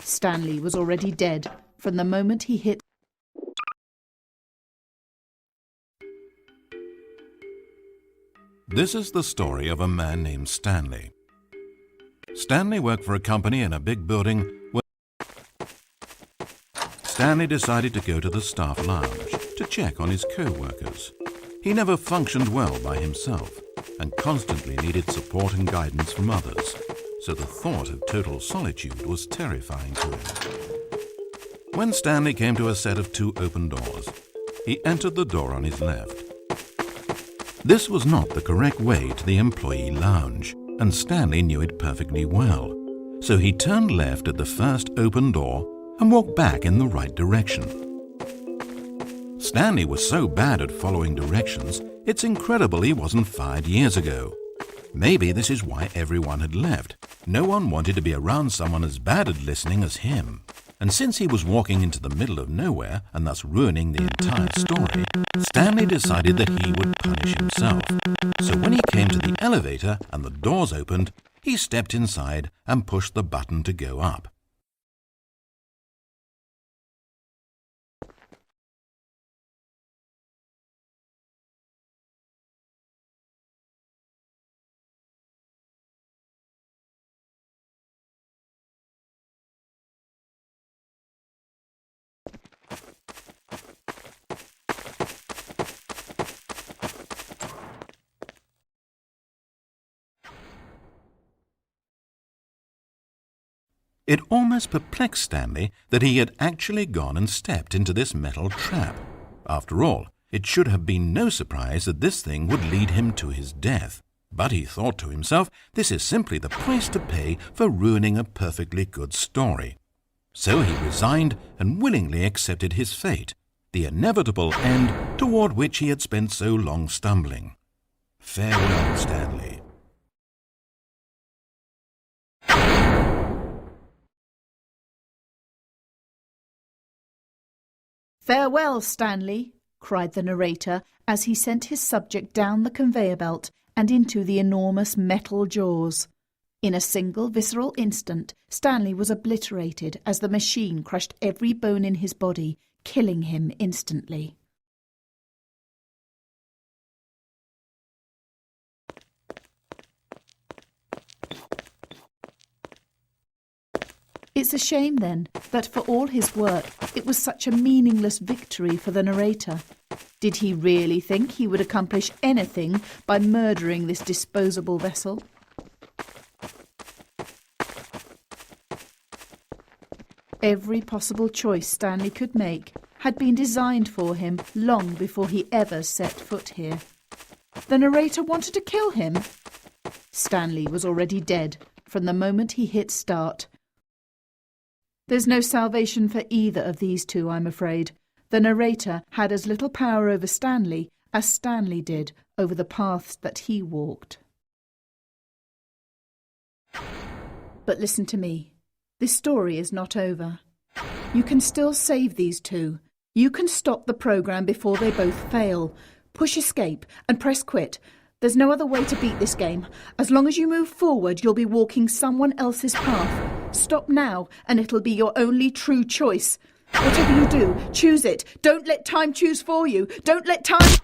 Stanley was already dead from the moment he hit. This is the story of a man named Stanley. Stanley worked for a company in a big building where Stanley decided to go to the staff lounge to check on his co-workers. He never functioned well by himself and constantly needed support and guidance from others, so the thought of total solitude was terrifying to him. When Stanley came to a set of 2 open doors, he entered the door on his left. This was not the correct way to the employee lounge, and Stanley knew it perfectly well. So he turned left at the first open door and walked back in the right direction. Stanley was so bad at following directions, it's incredible he wasn't fired years ago. Maybe this is why everyone had left. No one wanted to be around someone as bad at listening as him. And since he was walking into the middle of nowhere and thus ruining the entire story, Stanley decided that he would punish himself. So when he came to the elevator and the doors opened, he stepped inside and pushed the button to go up. It almost perplexed Stanley that he had actually gone and stepped into this metal trap. After all, it should have been no surprise that this thing would lead him to his death. But he thought to himself, this is simply the price to pay for ruining a perfectly good story. So he resigned and willingly accepted his fate, the inevitable end toward which he had spent so long stumbling. Farewell, Stanley. "Farewell, Stanley," cried the narrator as he sent his subject down the conveyor belt and into the enormous metal jaws. In a single visceral instant, Stanley was obliterated as the machine crushed every bone in his body, killing him instantly. It's a shame, then, that for all his work, it was such a meaningless victory for the narrator. Did he really think he would accomplish anything by murdering this disposable vessel? Every possible choice Stanley could make had been designed for him long before he ever set foot here. The narrator wanted to kill him. Stanley was already dead from the moment he hit start. There's no salvation for either of these two, I'm afraid. The narrator had as little power over Stanley as Stanley did over the paths that he walked. But listen to me. This story is not over. You can still save these two. You can stop the program before they both fail. Push escape and press quit. There's no other way to beat this game. As long as you move forward, you'll be walking someone else's path. Stop now, and it'll be your only true choice. Whatever you do, choose it. Don't let time choose for you. Don't let time...